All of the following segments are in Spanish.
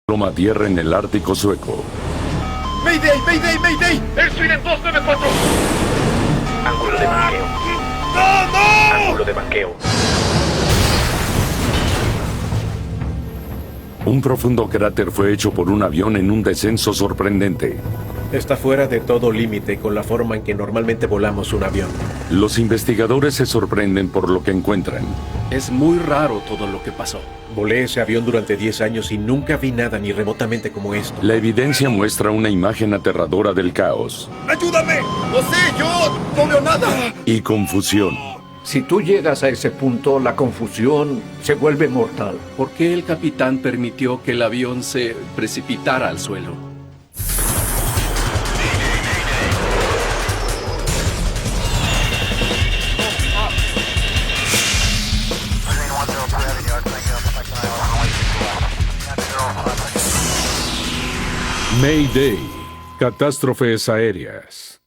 Toma tierra en el Ártico sueco. ¡Mayday! ¡Mayday! ¡Mayday! ¡El Sweden 294! Ángulo de banqueo. ¡No, no! Ángulo de banqueo. Un profundo cráter fue hecho por un avión en un descenso sorprendente. Está fuera de todo límite con la forma en que normalmente volamos un avión. Los investigadores se sorprenden por lo que encuentran. Es muy raro todo lo que pasó. Volé ese avión durante 10 años y nunca vi nada ni remotamente como esto. La evidencia muestra una imagen aterradora del caos ¡Ayúdame! ¡No sé! ¡Yo no veo nada! y confusión. Si tú llegas a ese punto, la confusión se vuelve mortal. ¿Por qué el capitán permitió que el avión se precipitara al suelo? Mayday. Catástrofes aéreas.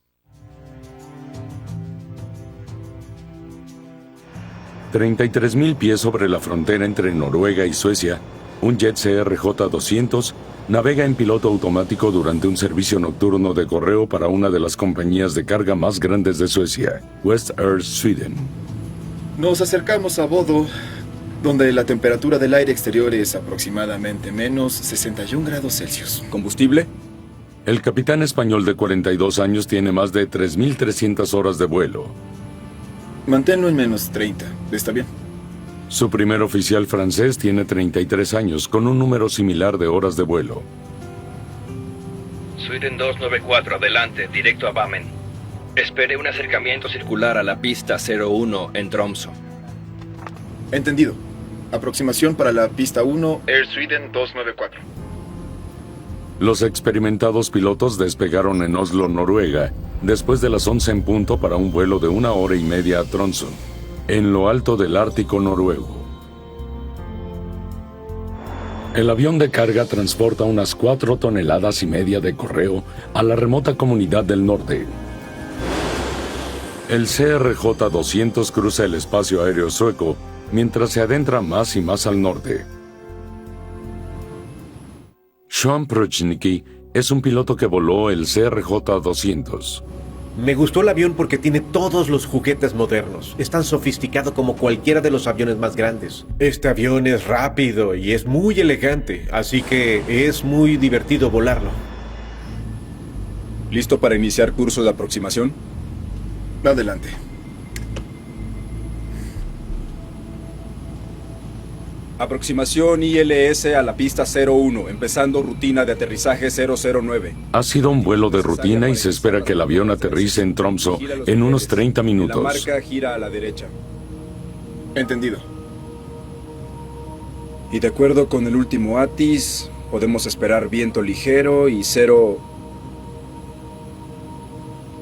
33.000 pies sobre la frontera entre Noruega y Suecia, un jet CRJ-200 navega en piloto automático durante un servicio nocturno de correo para una de las compañías de carga más grandes de Suecia, West Air Sweden. Nos acercamos a Bodo, donde la temperatura del aire exterior es aproximadamente menos 61 grados Celsius. ¿Combustible? El capitán español de 42 años tiene más de 3.300 horas de vuelo. Manténlo en menos 30. ¿Está bien? Su primer oficial francés tiene 33 años, con un número similar de horas de vuelo. Sweden 294, adelante, directo a Bamen. Espere un acercamiento circular a la pista 01 en Tromsø. Entendido. Aproximación para la pista 1, Air Sweden 294. Los experimentados pilotos despegaron en Oslo, Noruega, después de las 11 en punto para un vuelo de 1 hora y media a Tromsø, en lo alto del Ártico noruego. El avión de carga transporta unas 4,5 toneladas de correo a la remota comunidad del norte. El CRJ-200 cruza el espacio aéreo sueco mientras se adentra más y más al norte. Sean Prochnicki es un piloto que voló el CRJ-200. Me gustó el avión porque tiene todos los juguetes modernos. Es tan sofisticado como cualquiera de los aviones más grandes. Este avión es rápido y es muy elegante, así que es muy divertido volarlo. ¿Listo para iniciar curso de aproximación? Adelante. Aproximación ILS a la pista 01, empezando rutina de aterrizaje 009. Ha sido un vuelo de rutina y se espera que el avión aterrice en Tromsø en unos 30 La minutos. marca gira a la derecha. Entendido. Y de acuerdo con el último ATIS, podemos esperar viento ligero y cero...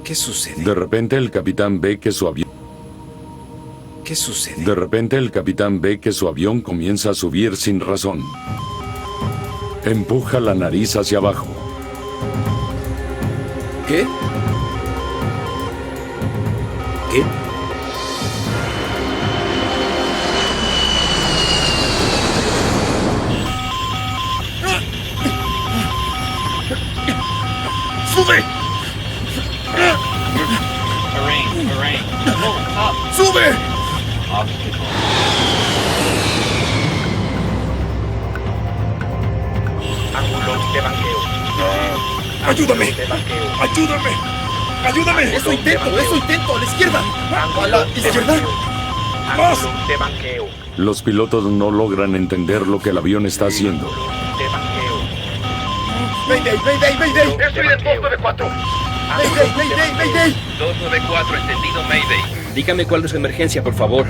¿Qué sucede? De repente el capitán ve que su avión... ¿Qué sucede? De repente el capitán ve que su avión comienza a subir sin razón. Empuja la nariz hacia abajo. ¿Qué? ¿Qué? ¡Sube! ¡Sube! Ángulo de banqueo. ¡Ayúdame! Ángulo de banqueo. ¡Ayúdame! ¡Ayúdame! ¡Eso intento! ¡A la izquierda! ¡A la izquierda! ¡Más! Ángulo de banqueo. Los pilotos no logran entender lo que el avión está haciendo. De banqueo. ¡Mayday! ¡Mayday! ¡Mayday! ¡Air Sweden 294! ¡Mayday! ¡Mayday! ¡Mayday! 294, entendido, Mayday. Dígame cuál es su emergencia, por favor.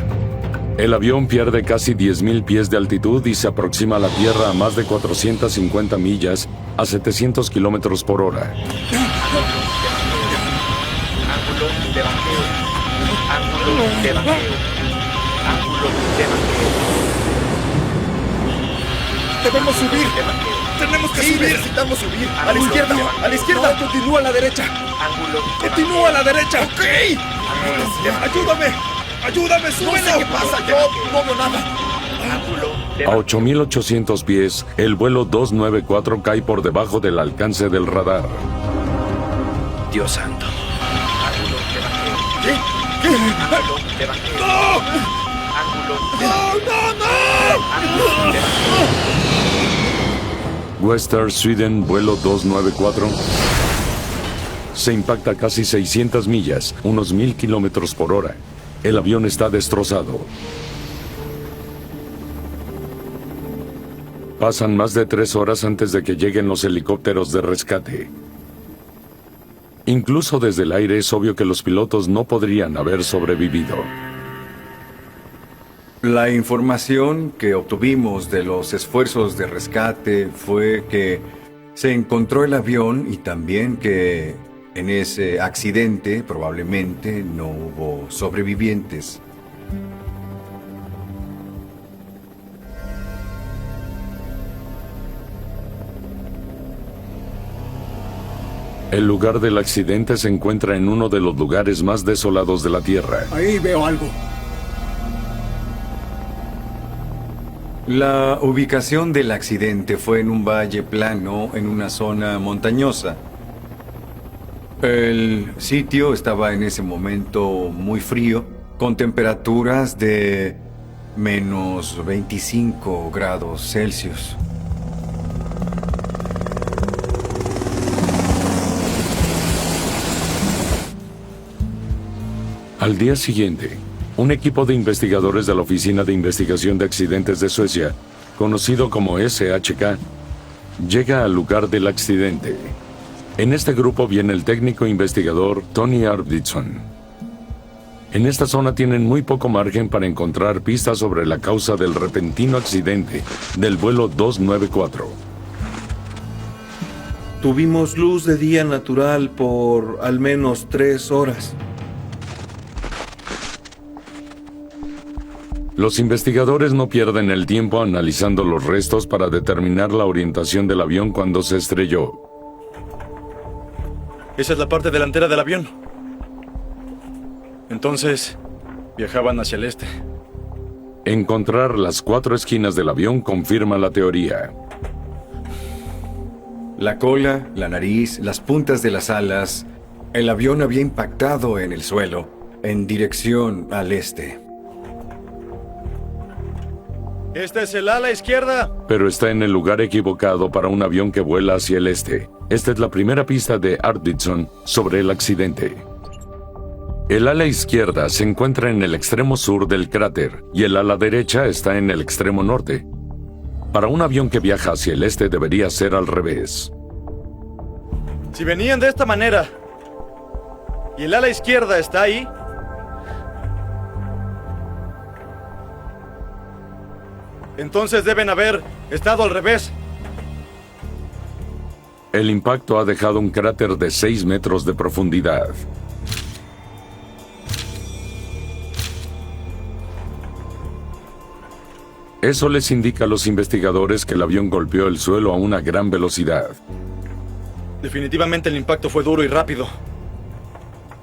El avión pierde casi 10.000 pies de altitud y se aproxima a la Tierra a más de 450 millas a 700 kilómetros por hora. Ángulo de banqueo. Ángulo de banqueo. Ángulo de banqueo. ¡Debemos subir! De banqueo. ¡Tenemos que subir! ¡Necesitamos subir! ¡A la izquierda! ¡A la izquierda! ¡Continúa a la derecha! Ángulo de ¡Continúa a la derecha! ¡Ok! Ángulo de banqueo. ¡Ayúdame! ¡Ayúdame! ¡Súbelo! No sé qué pasa, yo no veo nada. Ángulo de A 8.800 pies, el vuelo 294 cae por debajo del alcance del radar. Dios santo. Western Sweden, vuelo 294, se impacta a casi 600 millas, unos 1.000 kilómetros por hora. El avión está destrozado. Pasan más de 3 horas antes de que lleguen los helicópteros de rescate. Incluso desde el aire es obvio que los pilotos no podrían haber sobrevivido. La información que obtuvimos de los esfuerzos de rescate fue que se encontró el avión y también que en ese accidente probablemente no hubo sobrevivientes. El lugar del accidente se encuentra en uno de los lugares más desolados de la Tierra. Ahí veo algo. La ubicación del accidente fue en un valle plano en una zona montañosa. El sitio estaba en ese momento muy frío, con temperaturas de menos 25 grados Celsius. Al día siguiente, un equipo de investigadores de la Oficina de Investigación de Accidentes de Suecia, conocido como SHK, llega al lugar del accidente. En este grupo viene el técnico investigador Tony Arvidsson. En esta zona tienen muy poco margen para encontrar pistas sobre la causa del repentino accidente del vuelo 294. Tuvimos luz de día natural por al menos 3 horas. Los investigadores no pierden el tiempo analizando los restos para determinar la orientación del avión cuando se estrelló. Esa es la parte delantera del avión. Entonces, viajaban hacia el este. Encontrar las 4 esquinas del avión confirma la teoría. La cola, la nariz, las puntas de las alas. El avión había impactado en el suelo, en dirección al este. ¡Esta es el ala izquierda! Pero está en el lugar equivocado para un avión que vuela hacia el este. Esta es la primera pista de Arvidsson sobre el accidente. El ala izquierda se encuentra en el extremo sur del cráter y el ala derecha está en el extremo norte. Para un avión que viaja hacia el este debería ser al revés. Si venían de esta manera y el ala izquierda está ahí, entonces deben haber estado al revés. El impacto ha dejado un cráter de 6 metros de profundidad. Eso les indica a los investigadores que el avión golpeó el suelo a una gran velocidad. Definitivamente el impacto fue duro y rápido.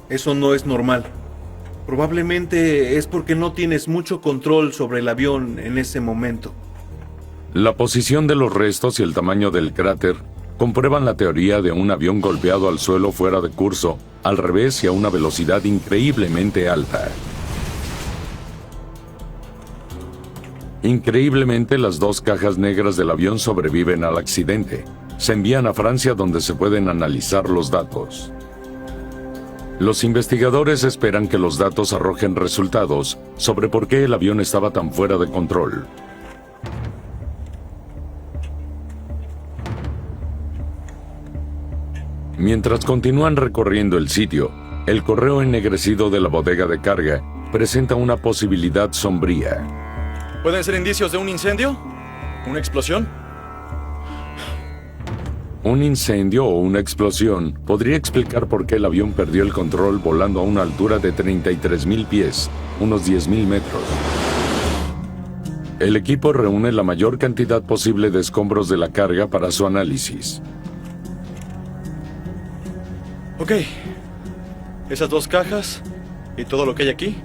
Eso no es normal. Probablemente es porque no tienes mucho control sobre el avión en ese momento. La posición de los restos y el tamaño del cráter comprueban la teoría de un avión golpeado al suelo fuera de curso, al revés y a una velocidad increíblemente alta. Increíblemente, las 2 cajas negras del avión sobreviven al accidente. Se envían a Francia donde se pueden analizar los datos. Los investigadores esperan que los datos arrojen resultados sobre por qué el avión estaba tan fuera de control. Mientras continúan recorriendo el sitio, el correo ennegrecido de la bodega de carga presenta una posibilidad sombría. ¿Pueden ser indicios de un incendio? ¿Una explosión? Un incendio o una explosión podría explicar por qué el avión perdió el control volando a una altura de 33.000 pies, unos 10.000 metros. El equipo reúne la mayor cantidad posible de escombros de la carga para su análisis. Ok. Esas 2 cajas y todo lo que hay aquí.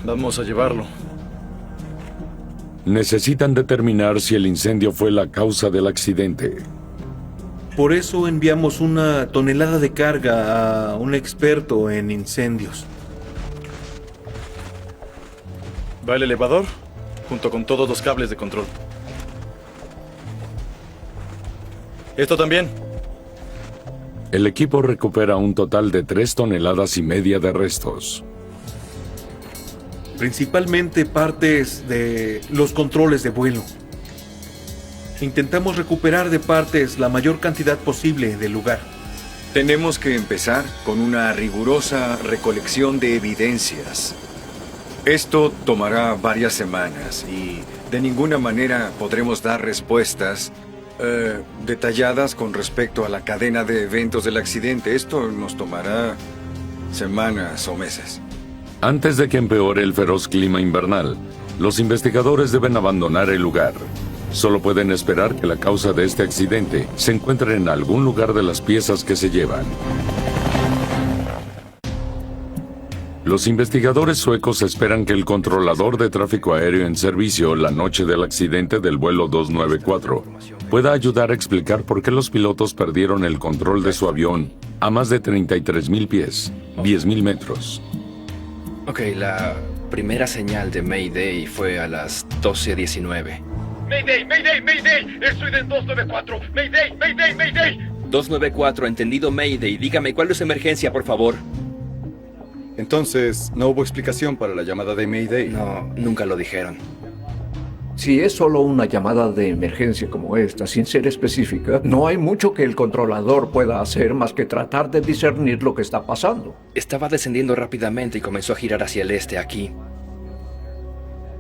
Vamos a llevarlo. Necesitan determinar si el incendio fue la causa del accidente. Por eso enviamos una tonelada de carga a un experto en incendios. Va el elevador, junto con todos los cables de control. Esto también. El equipo recupera un total de 3,5 toneladas de restos. Principalmente partes de los controles de vuelo. Intentamos recuperar de partes la mayor cantidad posible del lugar. Tenemos que empezar con una rigurosa recolección de evidencias. Esto tomará varias semanas y de ninguna manera podremos dar respuestas detalladas con respecto a la cadena de eventos del accidente. Esto nos tomará semanas o meses. Antes de que empeore el feroz clima invernal, los investigadores deben abandonar el lugar. Solo pueden esperar que la causa de este accidente se encuentre en algún lugar de las piezas que se llevan. Los investigadores suecos esperan que el controlador de tráfico aéreo en servicio la noche del accidente del vuelo 294 pueda ayudar a explicar por qué los pilotos perdieron el control de su avión a más de 33,000 pies, 10,000 metros. Ok, la primera señal de Mayday fue a las 12:19. Mayday, Mayday, Mayday, estoy en 294. Mayday, Mayday, Mayday. 294, entendido Mayday. Dígame, ¿cuál es su emergencia, por favor? Entonces, ¿no hubo explicación para la llamada de Mayday? No, nunca lo dijeron. Si es solo una llamada de emergencia como esta, sin ser específica, no hay mucho que el controlador pueda hacer más que tratar de discernir lo que está pasando. Estaba descendiendo rápidamente y comenzó a girar hacia el este aquí.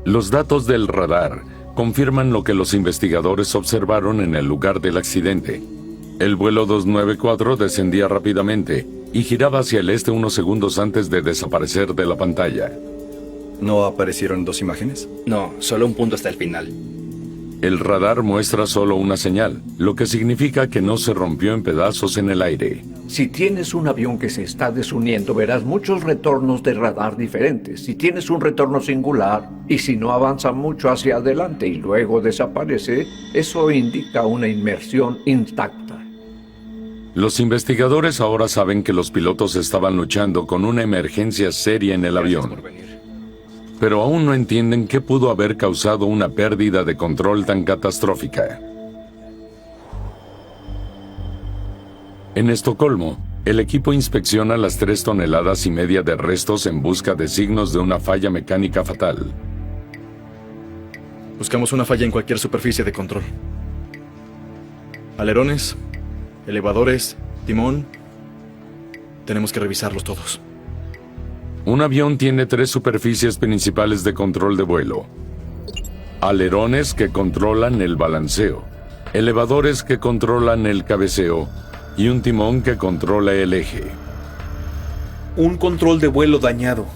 Los datos del radar confirman lo que los investigadores observaron en el lugar del accidente. El vuelo 294 descendía rápidamente y giraba hacia el este unos segundos antes de desaparecer de la pantalla. ¿No aparecieron dos imágenes? No, solo un punto hasta el final. El radar muestra solo una señal, lo que significa que no se rompió en pedazos en el aire. Si tienes un avión que se está desuniendo, verás muchos retornos de radar diferentes. Si tienes un retorno singular y si no avanza mucho hacia adelante y luego desaparece, eso indica una inmersión intacta. Los investigadores ahora saben que los pilotos estaban luchando con una emergencia seria en el avión. Pero aún no entienden qué pudo haber causado una pérdida de control tan catastrófica. En Estocolmo, el equipo inspecciona las 3,5 toneladas de restos en busca de signos de una falla mecánica fatal. Buscamos una falla en cualquier superficie de control. Alerones, elevadores, timón. Tenemos que revisarlos todos. Un avión tiene 3 superficies principales de control de vuelo. Alerones que controlan el balanceo, elevadores que controlan el cabeceo y un timón que controla el eje. Un control de vuelo dañado,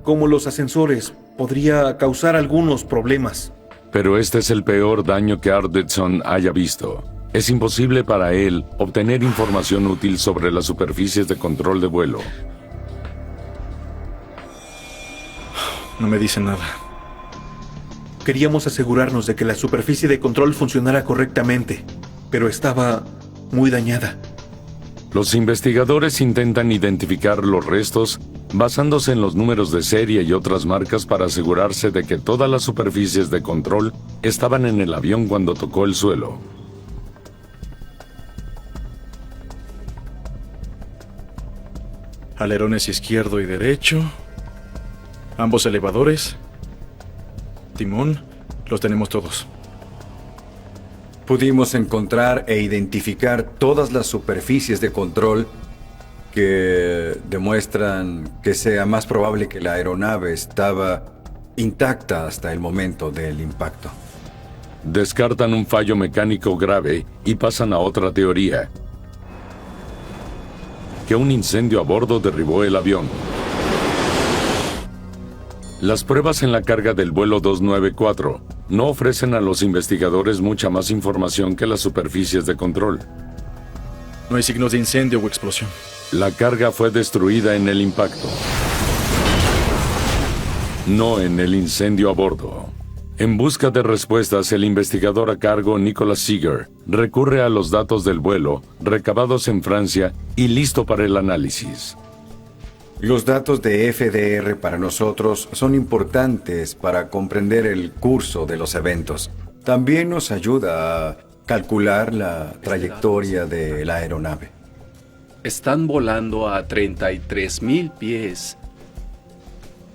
como los ascensores, podría causar algunos problemas. Pero este es el peor daño que Arvidsson haya visto. Es imposible para él obtener información útil sobre las superficies de control de vuelo. No me dicen nada. Queríamos asegurarnos de que la superficie de control funcionara correctamente, pero estaba muy dañada. Los investigadores intentan identificar los restos basándose en los números de serie y otras marcas para asegurarse de que todas las superficies de control estaban en el avión cuando tocó el suelo. Alerones izquierdo y derecho. Ambos elevadores. Timón. Los tenemos todos. Pudimos encontrar e identificar todas las superficies de control que demuestran que sea más probable que la aeronave estaba intacta hasta el momento del impacto. Descartan un fallo mecánico grave y pasan a otra teoría: que un incendio a bordo derribó el avión. Las pruebas en la carga del vuelo 294 no ofrecen a los investigadores mucha más información que las superficies de control. No hay signos de incendio o explosión. La carga fue destruida en el impacto, no en el incendio a bordo. En busca de respuestas, el investigador a cargo Nicolas Seeger recurre a los datos del vuelo, recabados en Francia y listo para el análisis. Los datos de FDR para nosotros son importantes para comprender el curso de los eventos. También nos ayuda a calcular la trayectoria de la aeronave. Están volando a 33,000 pies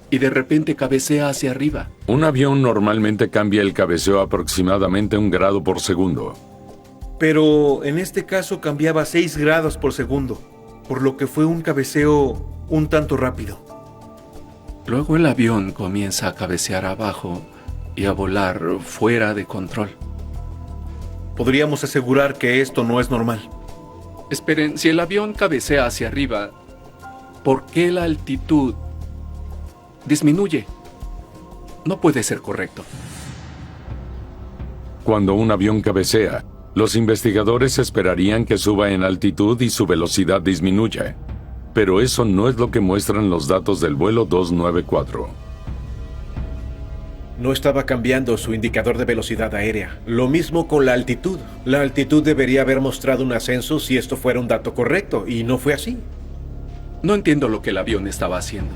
y de repente cabecea hacia arriba. Un avión normalmente cambia el cabeceo aproximadamente 1 grado por segundo. Pero en este caso cambiaba 6 grados por segundo, por lo que fue un cabeceo un tanto rápido. Luego el avión comienza a cabecear abajo y a volar fuera de control. Podríamos asegurar que esto no es normal. Esperen, si el avión cabecea hacia arriba, ¿por qué la altitud disminuye? No puede ser correcto. Cuando un avión cabecea, los investigadores esperarían que suba en altitud y su velocidad disminuya. Pero eso no es lo que muestran los datos del vuelo 294. No estaba cambiando su indicador de velocidad aérea. Lo mismo con la altitud. La altitud debería haber mostrado un ascenso si esto fuera un dato correcto, y no fue así. No entiendo lo que el avión estaba haciendo.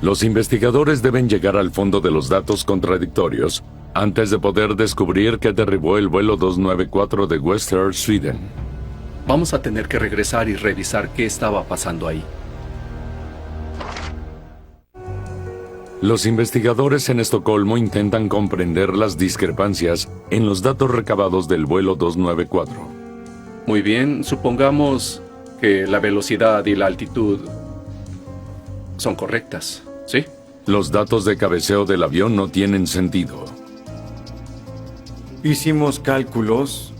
Los investigadores deben llegar al fondo de los datos contradictorios antes de poder descubrir que derribó el vuelo 294 de West Air Sweden. Vamos a tener que regresar y revisar qué estaba pasando ahí. Los investigadores en Estocolmo intentan comprender las discrepancias en los datos recabados del vuelo 294. Muy bien, supongamos que la velocidad y la altitud son correctas, ¿sí? Los datos de cabeceo del avión no tienen sentido. Hicimos cálculos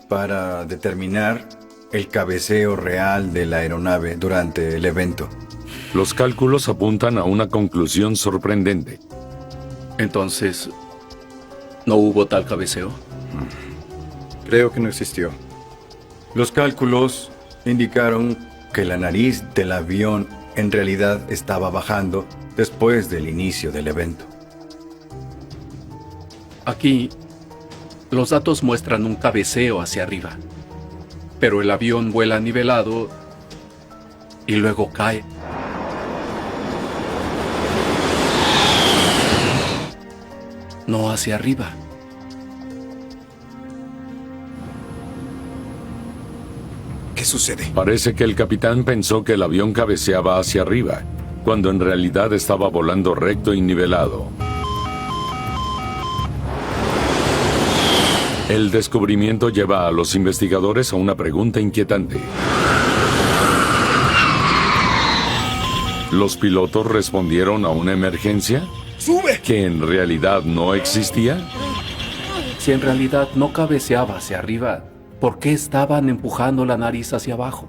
para determinar el cabeceo real de la aeronave durante el evento. Los cálculos apuntan a una conclusión sorprendente. Entonces, ¿no hubo tal cabeceo? Creo que no existió. Los cálculos indicaron que la nariz del avión en realidad estaba bajando después del inicio del evento. Aquí, los datos muestran un cabeceo hacia arriba, pero el avión vuela nivelado y luego cae. No hacia arriba. ¿Qué sucede? Parece que el capitán pensó que el avión cabeceaba hacia arriba, cuando en realidad estaba volando recto y nivelado. El descubrimiento lleva a los investigadores a una pregunta inquietante. ¿Los pilotos respondieron a una emergencia? ¡Sube! ¿Que en realidad no existía? Si en realidad no cabeceaba hacia arriba, ¿por qué estaban empujando la nariz hacia abajo?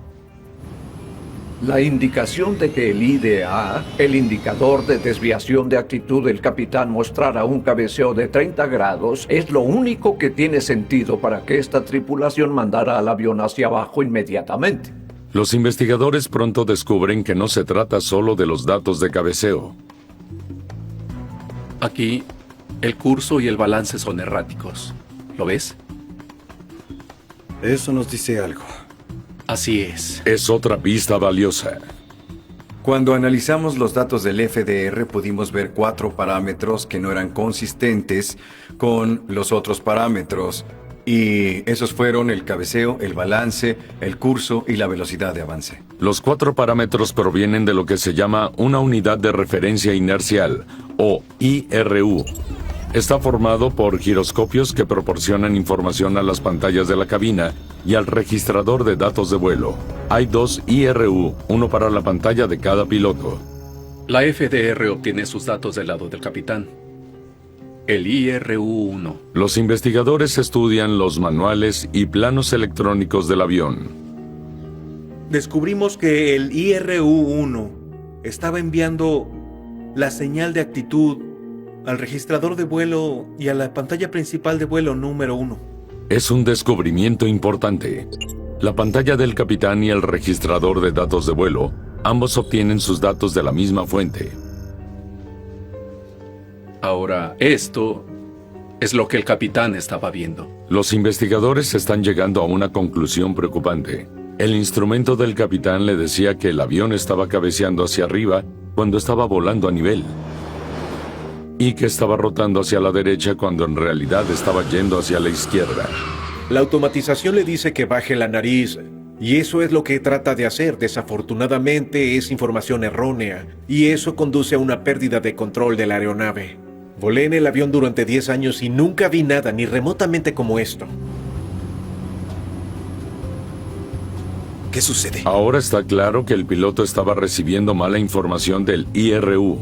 La indicación de que el IDA, el indicador de desviación de actitud del capitán, mostrara un cabeceo de 30 grados, es lo único que tiene sentido para que esta tripulación mandara al avión hacia abajo inmediatamente. Los investigadores pronto descubren que no se trata solo de los datos de cabeceo. Aquí, el curso y el balance son erráticos. ¿Lo ves? Eso nos dice algo. Así es. Es otra pista valiosa. Cuando analizamos los datos del FDR pudimos ver 4 parámetros que no eran consistentes con los otros parámetros. Y esos fueron el cabeceo, el balance, el curso y la velocidad de avance. Los 4 parámetros provienen de lo que se llama una unidad de referencia inercial, o IRU. Está formado por giroscopios que proporcionan información a las pantallas de la cabina y al registrador de datos de vuelo. Hay 2 IRU, uno para la pantalla de cada piloto. La FDR obtiene sus datos del lado del capitán. El IRU-1. Los investigadores estudian los manuales y planos electrónicos del avión. Descubrimos que el IRU-1 estaba enviando la señal de actitud al registrador de vuelo y a la pantalla principal de vuelo número 1. Es un descubrimiento importante. La pantalla del capitán y el registrador de datos de vuelo, ambos obtienen sus datos de la misma fuente. Ahora, esto Es lo que el capitán estaba viendo. Los investigadores están llegando a una conclusión preocupante. El instrumento del capitán le decía que el avión estaba cabeceando hacia arriba cuando estaba volando a nivel, y que estaba rotando hacia la derecha cuando en realidad estaba yendo hacia la izquierda. La automatización le dice que baje la nariz, y eso es lo que trata de hacer. Desafortunadamente es información errónea, y eso conduce a una pérdida de control de la aeronave. Volé en el avión durante 10 años y nunca vi nada ni remotamente como esto. ¿Qué sucede? Ahora está claro que el piloto estaba recibiendo mala información del IRU.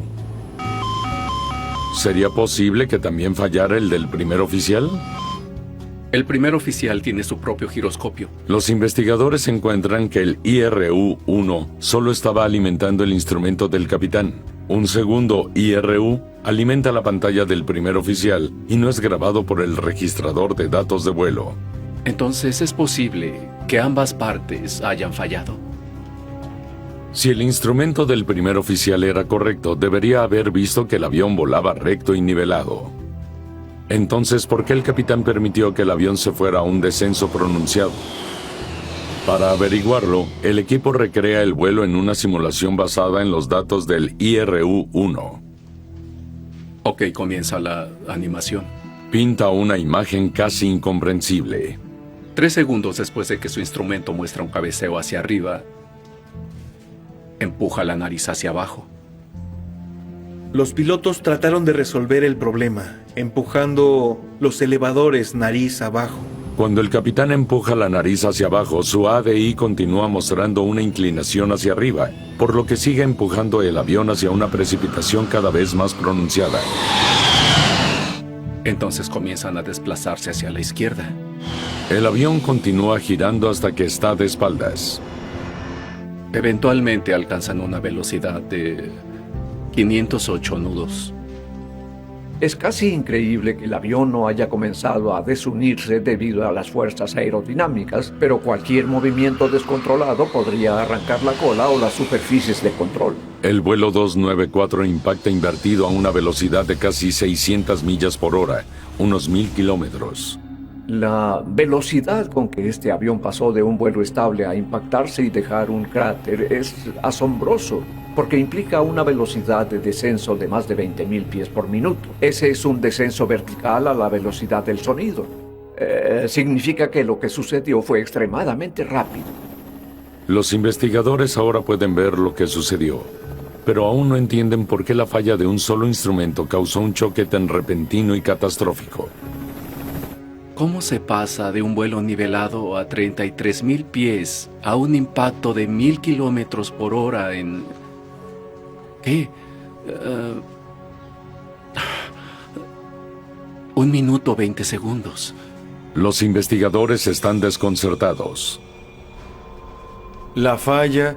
¿Sería posible que también fallara el del primer oficial? El primer oficial tiene su propio giroscopio. Los investigadores encuentran que el IRU-1 solo estaba alimentando el instrumento del capitán. Un segundo IRU alimenta la pantalla del primer oficial y no es grabado por el registrador de datos de vuelo. Entonces es posible que ambas partes hayan fallado. Si el instrumento del primer oficial era correcto, debería haber visto que el avión volaba recto y nivelado. Entonces, ¿por qué el capitán permitió que el avión se fuera a un descenso pronunciado? Para averiguarlo, el equipo recrea el vuelo en una simulación basada en los datos del IRU-1. Ok, comienza la animación. Pinta una imagen casi incomprensible. 3 segundos después de que su instrumento muestra un cabeceo hacia arriba, empuja la nariz hacia abajo. Los pilotos trataron de resolver el problema, empujando los elevadores nariz abajo. Cuando el capitán empuja la nariz hacia abajo, su ADI continúa mostrando una inclinación hacia arriba, por lo que sigue empujando el avión hacia una precipitación cada vez más pronunciada. Entonces comienzan a desplazarse hacia la izquierda. El avión continúa girando hasta que está de espaldas. Eventualmente alcanzan una velocidad de 508 nudos. Es casi increíble que el avión no haya comenzado a desunirse debido a las fuerzas aerodinámicas, pero cualquier movimiento descontrolado podría arrancar la cola o las superficies de control. El vuelo 294 impacta invertido a una velocidad de casi 600 millas por hora, unos 1000 kilómetros. La velocidad con que este avión pasó de un vuelo estable a impactarse y dejar un cráter es asombroso, porque implica una velocidad de descenso de más de 20.000 pies por minuto. Ese es un descenso vertical a la velocidad del sonido. Significa que lo que sucedió fue extremadamente rápido. Los investigadores ahora pueden ver lo que sucedió, pero aún no entienden por qué la falla de un solo instrumento causó un choque tan repentino y catastrófico. ¿Cómo se pasa de un vuelo nivelado a 33.000 pies a un impacto de 1000 kilómetros por hora en... ¿Qué? 1 minuto 20 segundos. Los investigadores están desconcertados. La falla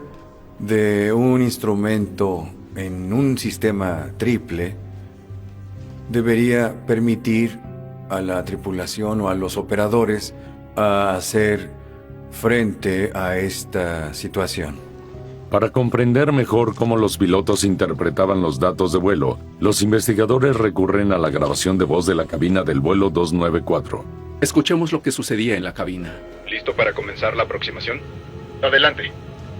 de un instrumento en un sistema triple debería permitir a la tripulación o a los operadores a hacer frente a esta situación. Para comprender mejor cómo los pilotos interpretaban los datos de vuelo, los investigadores recurren a la grabación de voz de la cabina del vuelo 294. Escuchemos lo que sucedía en la cabina. ¿Listo para comenzar la aproximación? Adelante.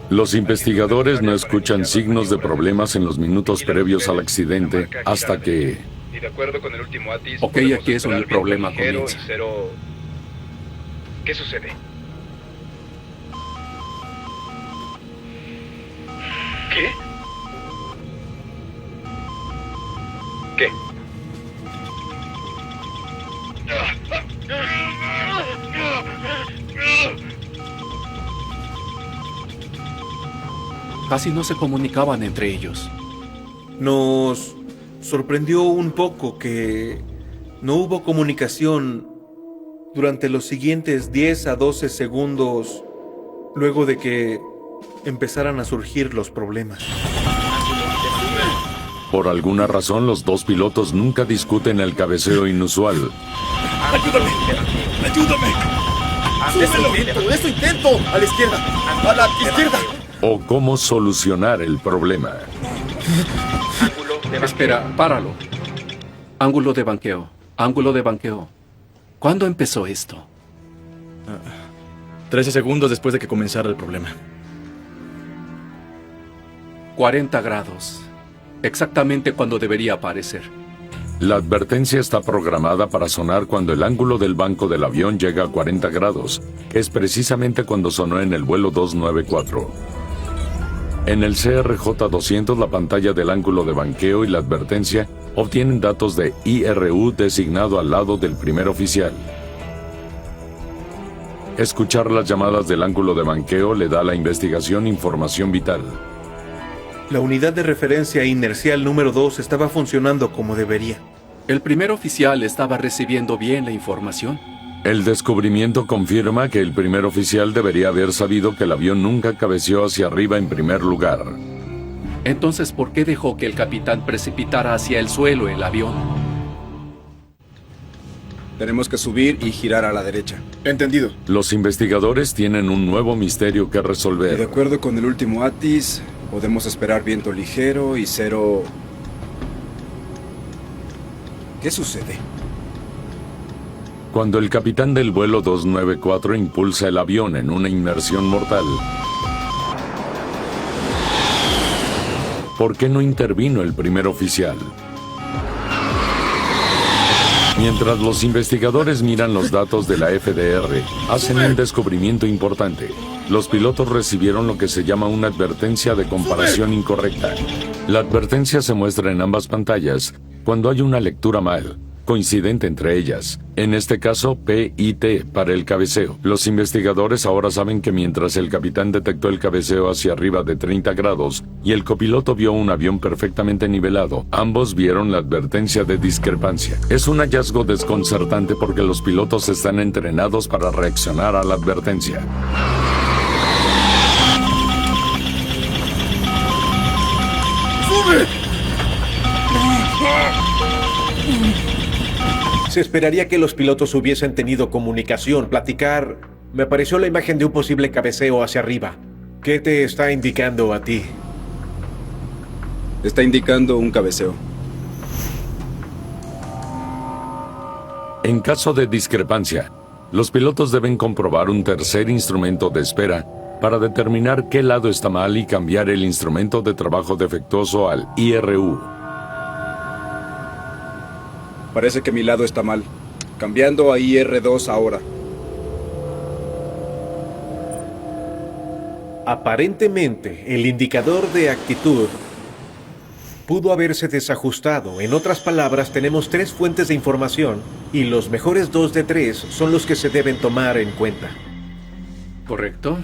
Los investigadores no escuchan signos de problemas en los minutos previos al accidente hasta que... Y de acuerdo con el último ATIS... Ok, aquí es donde el problema comienza. ¿Qué sucede? ¿Qué? ¿Qué? Casi no se comunicaban entre ellos. Nos sorprendió un poco que no hubo comunicación durante los siguientes 10 a 12 segundos luego de que empezaran a surgir los problemas. Por alguna razón, los dos pilotos nunca discuten el cabeceo inusual. ¡Ayúdame! ¡Ayúdame! ¡Eso intento! ¡A la izquierda! ¡A la izquierda! O cómo solucionar el problema. Espera, páralo. Ángulo de banqueo. Ángulo de banqueo. ¿Cuándo empezó esto? 13 segundos después de que comenzara el problema. 40 grados. Exactamente cuando debería aparecer. La advertencia está programada para sonar cuando el ángulo del banco del avión llega a 40 grados, que es precisamente cuando sonó en el vuelo 294. En el CRJ-200, la pantalla del ángulo de banqueo y la advertencia obtienen datos de IRU designado al lado del primer oficial. Escuchar las llamadas del ángulo de banqueo le da a la investigación información vital. La unidad de referencia inercial número 2 estaba funcionando como debería. El primer oficial estaba recibiendo bien la información. El descubrimiento confirma que el primer oficial debería haber sabido que el avión nunca cabeceó hacia arriba en primer lugar. Entonces, ¿por qué dejó que el capitán precipitara hacia el suelo el avión? Tenemos que subir y girar a la derecha. Entendido. Los investigadores tienen un nuevo misterio que resolver. Y de acuerdo con el último ATIS, podemos esperar viento ligero y cero... ¿Qué sucede? Cuando el capitán del vuelo 294 impulsa el avión en una inmersión mortal, ¿por qué no intervino el primer oficial? Mientras los investigadores miran los datos de la FDR, hacen un descubrimiento importante. Los pilotos recibieron lo que se llama una advertencia de comparación incorrecta. La advertencia se muestra en ambas pantallas cuando hay una lectura mal, coincidente entre ellas. En este caso, P y T para el cabeceo. Los investigadores ahora saben que mientras el capitán detectó el cabeceo hacia arriba de 30 grados y el copiloto vio un avión perfectamente nivelado, ambos vieron la advertencia de discrepancia. Es un hallazgo desconcertante porque los pilotos están entrenados para reaccionar a la advertencia. ¡Sube! Se esperaría que los pilotos hubiesen tenido comunicación, platicar. Me apareció la imagen de un posible cabeceo hacia arriba. ¿Qué te está indicando a ti? Está indicando un cabeceo. En caso de discrepancia, los pilotos deben comprobar un tercer instrumento de espera para determinar qué lado está mal y cambiar el instrumento de trabajo defectuoso al IRU. Parece que mi lado está mal. Cambiando a IR2 ahora. Aparentemente, el indicador de actitud pudo haberse desajustado. En otras palabras, tenemos 3 fuentes de información y los mejores 2 de 3 son los que se deben tomar en cuenta. ¿Correcto?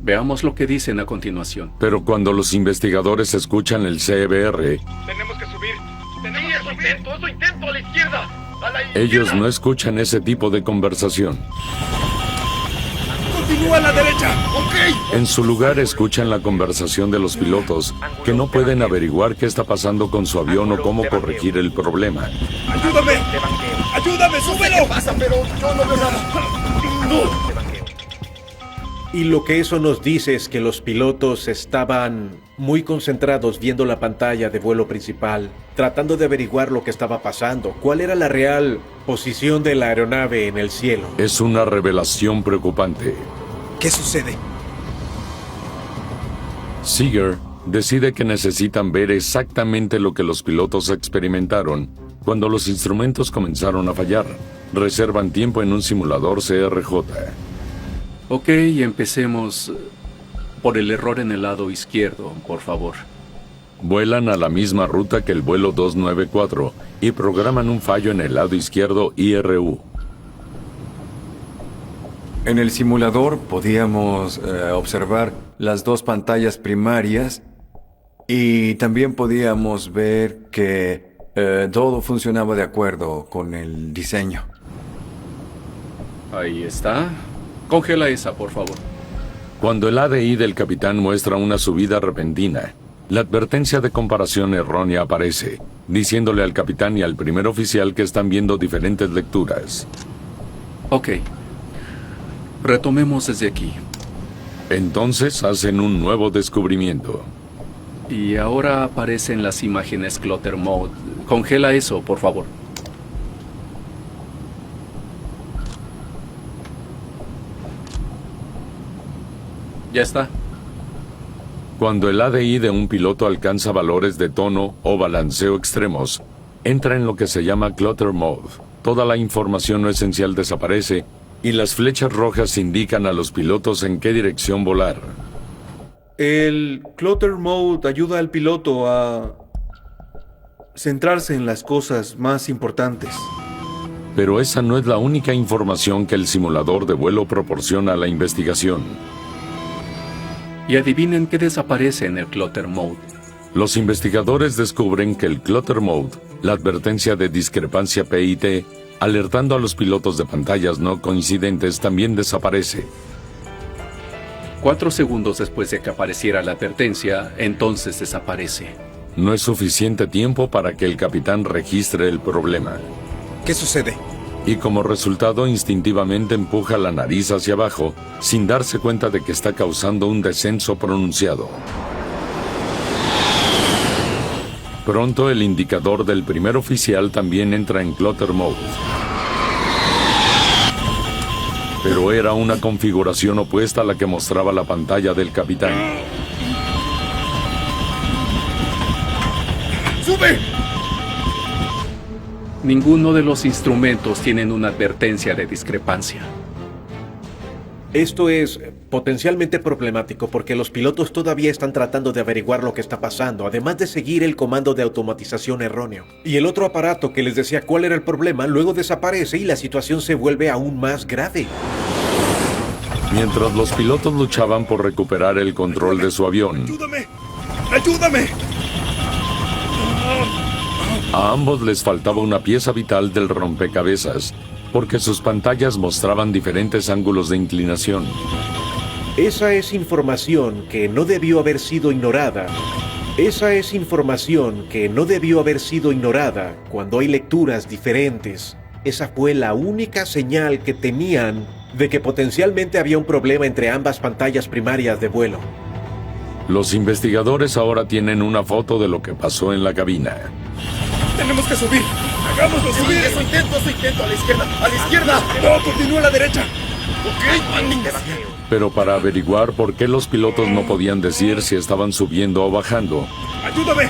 Veamos lo que dicen a continuación. Pero cuando los investigadores escuchan el CBR, Tenemos que subir. Tenemos que subir. Eso intento a la izquierda. A la izquierda. ellos no escuchan ese tipo de conversación. Continúa a la derecha. Ok. En su lugar escuchan la conversación de los pilotos, que no pueden averiguar qué está pasando con su avión o cómo corregir el problema. ¡Ayúdame! ¡Ayúdame! ¡Súbelo! ¿Qué pasa? Pero yo no veo nada. ¡No! Y lo que eso nos dice es que los pilotos estaban muy concentrados viendo la pantalla de vuelo principal, tratando de averiguar lo que estaba pasando, cuál era la real posición de la aeronave en el cielo. Es una revelación preocupante. ¿Qué sucede? Seeger decide que necesitan ver exactamente lo que los pilotos experimentaron cuando los instrumentos comenzaron a fallar. Reservan tiempo en un simulador CRJ. Ok, empecemos por el error en el lado izquierdo, por favor. Vuelan a la misma ruta que el vuelo 294 y programan un fallo en el lado izquierdo IRU. En el simulador podíamos observar las 2 pantallas primarias y también podíamos ver que todo funcionaba de acuerdo con el diseño. Ahí está. Congela esa, por favor. Cuando el ADI del capitán muestra una subida repentina, la advertencia de comparación errónea aparece, diciéndole al capitán y al primer oficial que están viendo diferentes lecturas. Ok. Retomemos desde aquí. Entonces hacen un nuevo descubrimiento. Y ahora aparecen las imágenes Clutter Mode. Congela eso, por favor. Ya está. Cuando el ADI de un piloto alcanza valores de tono o balanceo extremos, entra en lo que se llama Clutter Mode. Toda la información no esencial desaparece y las flechas rojas indican a los pilotos en qué dirección volar. El Clutter Mode ayuda al piloto a centrarse en las cosas más importantes. Pero esa no es la única información que el simulador de vuelo proporciona a la investigación. Y adivinen qué desaparece en el Clutter Mode. Los investigadores descubren que el Clutter Mode, la advertencia de discrepancia PIT, alertando a los pilotos de pantallas no coincidentes, también desaparece. 4 segundos después de que apareciera la advertencia, entonces desaparece. No es suficiente tiempo para que el capitán registre el problema. ¿Qué sucede? Y como resultado, instintivamente empuja la nariz hacia abajo, sin darse cuenta de que está causando un descenso pronunciado. Pronto el indicador del primer oficial también entra en Clutter Mode. Pero era una configuración opuesta a la que mostraba la pantalla del capitán. ¡Sube! Ninguno de los instrumentos tienen una advertencia de discrepancia. Esto es potencialmente problemático porque los pilotos todavía están tratando de averiguar lo que está pasando, además de seguir el comando de automatización erróneo. Y el otro aparato que les decía cuál era el problema luego desaparece y la situación se vuelve aún más grave. Mientras los pilotos luchaban por recuperar el control de su avión, ¡Ayúdame! ¡Ayúdame! a ambos les faltaba una pieza vital del rompecabezas, porque sus pantallas mostraban diferentes ángulos de inclinación. Esa es información que no debió haber sido ignorada. Esa es información que no debió haber sido ignorada cuando hay lecturas diferentes. Esa fue la única señal que tenían de que potencialmente había un problema entre ambas pantallas primarias de vuelo. Los investigadores ahora tienen una foto de lo que pasó en la cabina. ¡Tenemos que subir! ¡Hagámoslo subir! Eso intento, a la izquierda, a la izquierda. ¡No, continúa a la derecha! Ok, Pero para averiguar por qué los pilotos no podían decir si estaban subiendo o bajando, ¡Ayúdame!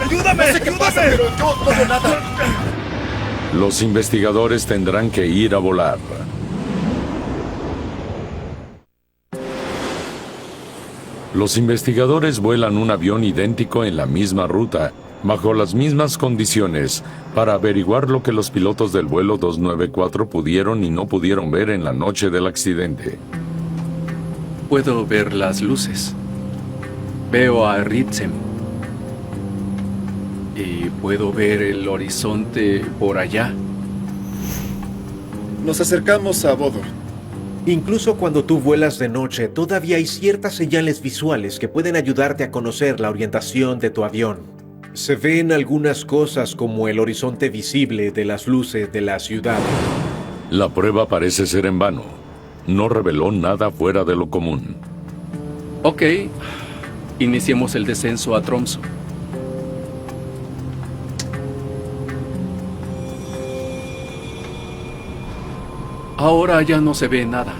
¡Ayúdame! No sé qué pasa, pero yo no veo nada. los investigadores tendrán que ir a volar. Los investigadores vuelan un avión idéntico en la misma ruta, bajo las mismas condiciones, para averiguar lo que los pilotos del vuelo 294 pudieron y no pudieron ver en la noche del accidente. Puedo ver las luces. Veo a Ritzem. Y puedo ver el horizonte por allá. Nos acercamos a Bodor. Incluso cuando tú vuelas de noche, todavía hay ciertas señales visuales que pueden ayudarte a conocer la orientación de tu avión. Se ven algunas cosas como el horizonte visible de las luces de la ciudad. La prueba parece ser en vano. No reveló nada fuera de lo común. Ok, iniciemos el descenso a Tromsø. Ahora ya no se ve nada.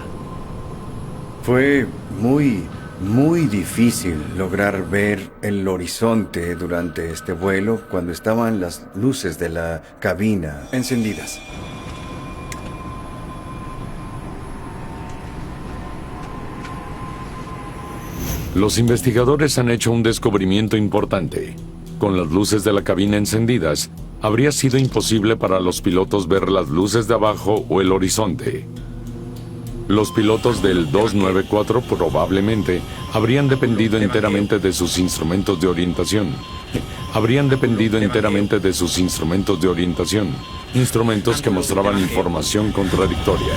Fue muy difícil lograr ver el horizonte durante este vuelo cuando estaban las luces de la cabina encendidas. Los investigadores han hecho un descubrimiento importante. Con las luces de la cabina encendidas, habría sido imposible para los pilotos ver las luces de abajo o el horizonte. Los pilotos del 294 probablemente habrían dependido enteramente de sus instrumentos de orientación. Instrumentos que mostraban información contradictoria.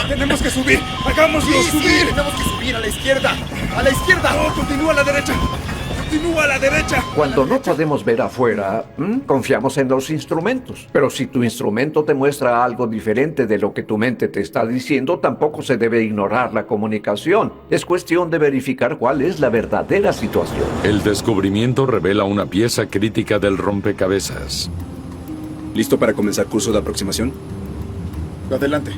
¡Tenemos que subir! ¡Hagámoslo subir! ¡Tenemos que subir a la izquierda! ¡A la izquierda! ¡No, continúa a la derecha! ¡Continúa a la derecha! Cuando no podemos ver afuera, confiamos en los instrumentos. Pero si tu instrumento te muestra algo diferente de lo que tu mente te está diciendo, tampoco se debe ignorar la comunicación. Es cuestión de verificar cuál es la verdadera situación. El descubrimiento revela una pieza crítica del rompecabezas. ¿Listo para comenzar curso de aproximación? Adelante.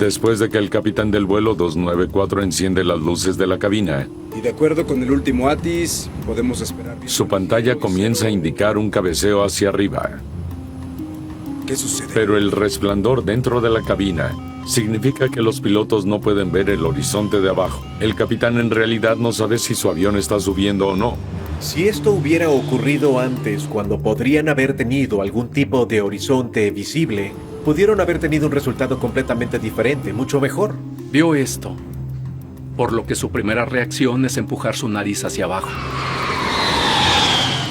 Después de que el capitán del vuelo 294 enciende las luces de la cabina, Y de acuerdo con el último ATIS, podemos esperar. su pantalla comienza a indicar un cabeceo hacia arriba. ¿Qué sucede? Pero el resplandor dentro de la cabina significa que los pilotos no pueden ver el horizonte de abajo. El capitán en realidad no sabe si su avión está subiendo o no. Si esto hubiera ocurrido antes, cuando podrían haber tenido algún tipo de horizonte visible, pudieron haber tenido un resultado completamente diferente, mucho mejor. Vio esto, por lo que su primera reacción es empujar su nariz hacia abajo.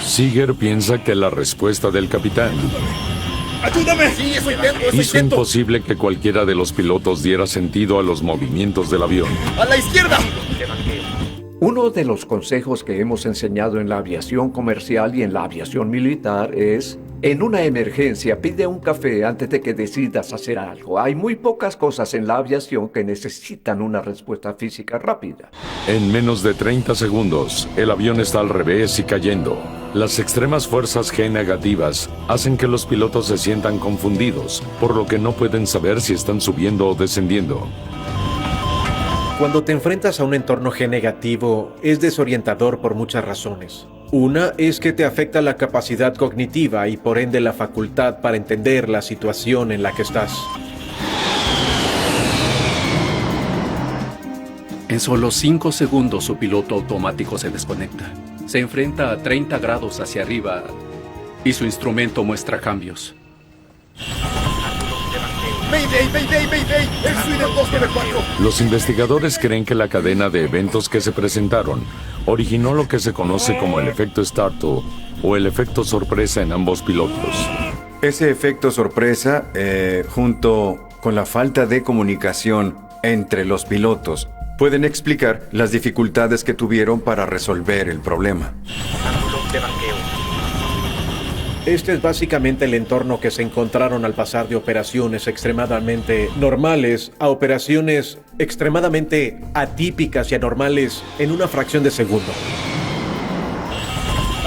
Seeger piensa que la respuesta del capitán ¡Ayúdame! Sí, eso intento, hizo imposible que cualquiera de los pilotos diera sentido a los movimientos del avión. ¡A la izquierda! Uno de los consejos que hemos enseñado en la aviación comercial y en la aviación militar es: en una emergencia, pide un café antes de que decidas hacer algo. Hay muy pocas cosas en la aviación que necesitan una respuesta física rápida. En menos de 30 segundos, el avión está al revés y cayendo. Las extremas fuerzas G negativas hacen que los pilotos se sientan confundidos, por lo que no pueden saber si están subiendo o descendiendo. Cuando te enfrentas a un entorno G negativo, es desorientador por muchas razones. Una es que te afecta la capacidad cognitiva y por ende la facultad para entender la situación en la que estás. En solo 5 segundos su piloto automático se desconecta. Se enfrenta a 30 grados hacia arriba y su instrumento muestra cambios. ¡Mayday, mayday, mayday! ¡El suite 294! Los investigadores creen que la cadena de eventos que se presentaron originó lo que se conoce como el efecto Startle o el efecto sorpresa en ambos pilotos. Ese efecto sorpresa, junto con la falta de comunicación entre los pilotos, pueden explicar las dificultades que tuvieron para resolver el problema. Este es básicamente el entorno que se encontraron al pasar de operaciones extremadamente normales a operaciones extremadamente atípicas y anormales en una fracción de segundo.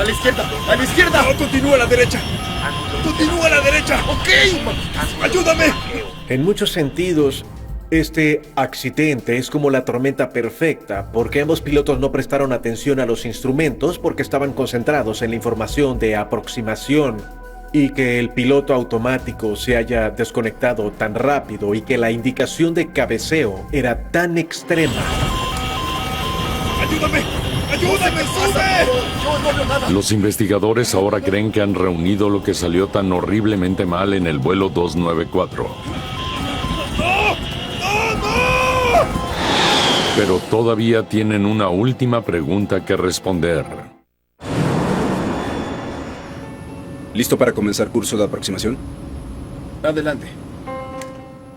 ¡A la izquierda! ¡A la izquierda! ¡No, continúa a la derecha! ¡Continúa a la derecha! ¡Ok! ¡Ayúdame! En muchos sentidos, este accidente es como la tormenta perfecta, porque ambos pilotos no prestaron atención a los instrumentos porque estaban concentrados en la información de aproximación, y que el piloto automático se haya desconectado tan rápido y que la indicación de cabeceo era tan extrema. ¡Ayúdame! ¡Ayúdame! ¡Sube! Yo no veo nada. Los investigadores ahora creen que han reunido lo que salió tan horriblemente mal en el vuelo 294. Pero todavía tienen una última pregunta que responder. ¿Listo para comenzar curso de aproximación? Adelante.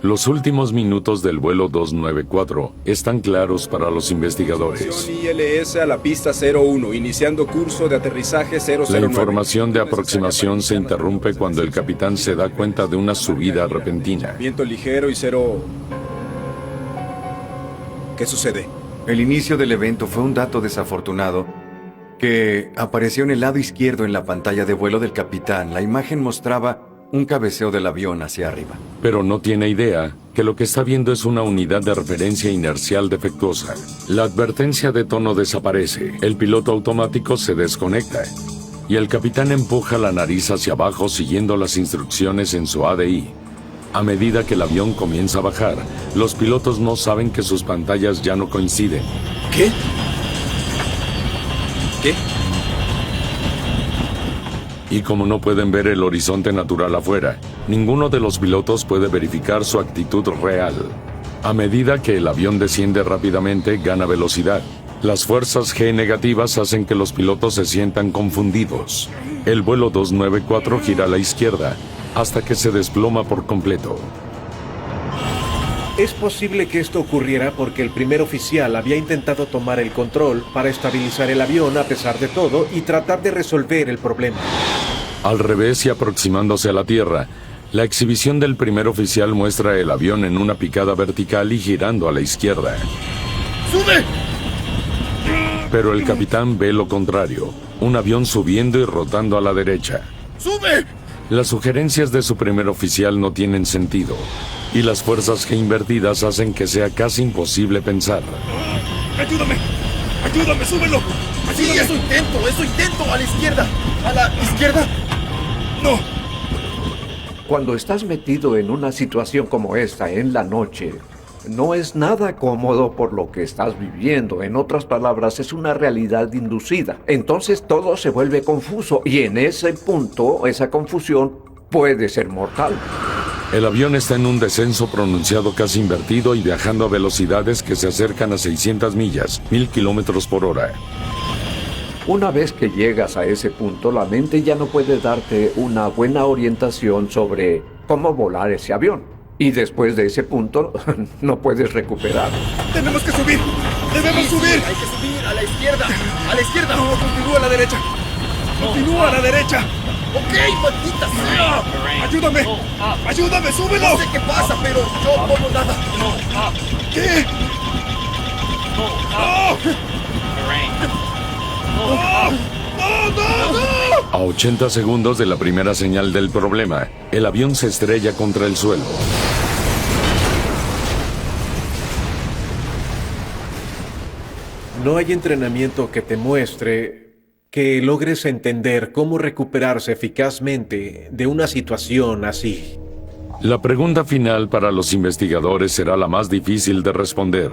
Los últimos minutos del vuelo 294 están claros para los investigadores. ILS a la pista 01, iniciando curso de aterrizaje 009. La información de aproximación se interrumpe cuando el capitán se da cuenta de una subida repentina. Viento ligero y cero... ¿Qué sucede? El inicio del evento fue un dato desafortunado que apareció en el lado izquierdo en la pantalla de vuelo del capitán. La imagen mostraba un cabeceo del avión hacia arriba. Pero no tiene idea que lo que está viendo es una unidad de referencia inercial defectuosa. La advertencia de tono desaparece, el piloto automático se desconecta y el capitán empuja la nariz hacia abajo siguiendo las instrucciones en su ADI. A medida que el avión comienza a bajar, los pilotos no saben que sus pantallas ya no coinciden. ¿Qué? ¿Qué? Y como no pueden ver el horizonte natural afuera, ninguno de los pilotos puede verificar su actitud real. A medida que el avión desciende rápidamente, gana velocidad. Las fuerzas G negativas hacen que los pilotos se sientan confundidos. El vuelo 294 gira a la izquierda hasta que se desploma por completo. Es posible que esto ocurriera porque el primer oficial había intentado tomar el control para estabilizar el avión a pesar de todo y tratar de resolver el problema. Al revés y aproximándose a la Tierra, la exhibición del primer oficial muestra el avión en una picada vertical y girando a la izquierda. ¡Sube! Pero el capitán ve lo contrario, un avión subiendo y rotando a la derecha. ¡Sube! Las sugerencias de su primer oficial no tienen sentido. y las fuerzas G invertidas hacen que sea casi imposible pensar. ¡Ayúdame! ¡Ayúdame! ¡Súbelo! Sí, ¡Ayúdame! eso intento. A la izquierda. A la izquierda. ¡No! Cuando estás metido en una situación como esta en la noche, no es nada cómodo por lo que estás viviendo. En otras palabras, es una realidad inducida. Entonces todo se vuelve confuso y en ese punto, esa confusión puede ser mortal. El avión está en un descenso pronunciado casi invertido y viajando a velocidades que se acercan a 600 millas, 1000 kilómetros por hora. Una vez que llegas a ese punto, la mente ya no puede darte una buena orientación sobre cómo volar ese avión. Y después de ese punto, no puedes recuperar. ¡Tenemos que subir! ¡Debemos subir! Hay que subir a la izquierda. A la izquierda. ¡No! ¡Continúa a la derecha! ¡Continúa a la derecha! Ok, maldita sea. ¡Ayúdame! ¡Ayúdame! ¡Súbelo! No sé qué pasa, pero yo no hago nada. ¿Qué? ¡No! ¡No! A 80 segundos de la primera señal del problema, el avión se estrella contra el suelo. No hay entrenamiento que te muestre que logres entender cómo recuperarse eficazmente de una situación así. La pregunta final para los investigadores será la más difícil de responder.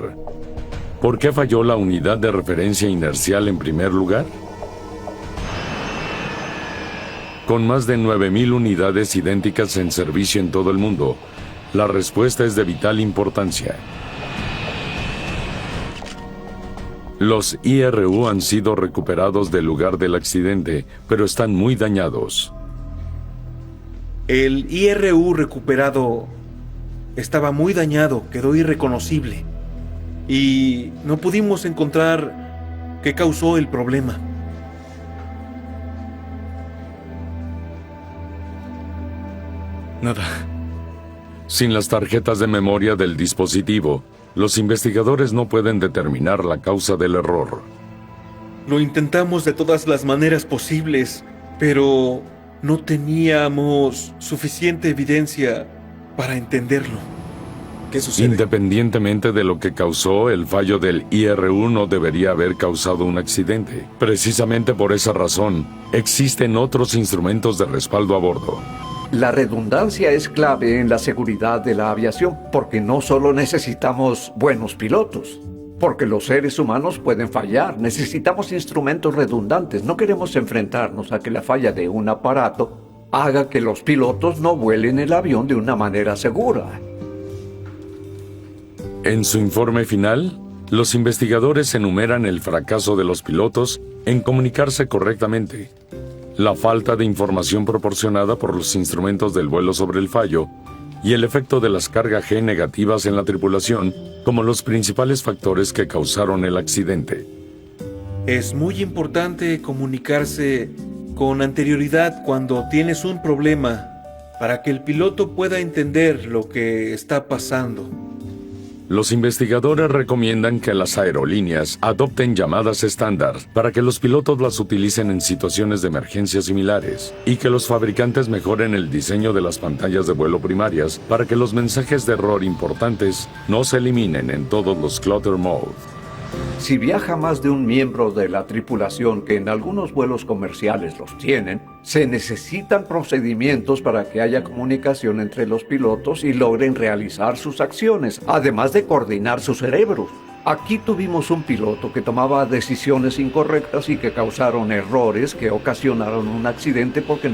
¿Por qué falló la unidad de referencia inercial en primer lugar? Con más de 9.000 unidades idénticas en servicio en todo el mundo, la respuesta es de vital importancia. Los IRU han sido recuperados del lugar del accidente, pero están muy dañados. El IRU recuperado estaba muy dañado, quedó irreconocible. Y no pudimos encontrar qué causó el problema. Nada. Sin las tarjetas de memoria del dispositivo, los investigadores no pueden determinar la causa del error. Lo intentamos de todas las maneras posibles, pero no teníamos suficiente evidencia para entenderlo. ¿Qué sucede? Independientemente de lo que causó, el fallo del IRU no debería haber causado un accidente. Precisamente por esa razón, existen otros instrumentos de respaldo a bordo. La redundancia es clave en la seguridad de la aviación, porque no solo necesitamos buenos pilotos, porque los seres humanos pueden fallar. Necesitamos instrumentos redundantes. No queremos enfrentarnos a que la falla de un aparato haga que los pilotos no vuelen el avión de una manera segura. En su informe final, los investigadores enumeran el fracaso de los pilotos en comunicarse correctamente, la falta de información proporcionada por los instrumentos del vuelo sobre el fallo y el efecto de las cargas G negativas en la tripulación como los principales factores que causaron el accidente. Es muy importante comunicarse con anterioridad cuando tienes un problema para que el piloto pueda entender lo que está pasando. Los investigadores recomiendan que las aerolíneas adopten llamadas estándar para que los pilotos las utilicen en situaciones de emergencia similares y que los fabricantes mejoren el diseño de las pantallas de vuelo primarias para que los mensajes de error importantes no se eliminen en todos los clutter mode. Si viaja más de un miembro de la tripulación, que en algunos vuelos comerciales los tienen, se necesitan procedimientos para que haya comunicación entre los pilotos y logren realizar sus acciones, además de coordinar sus cerebros. Aquí tuvimos un piloto que tomaba decisiones incorrectas y que causaron errores que ocasionaron un accidente porque no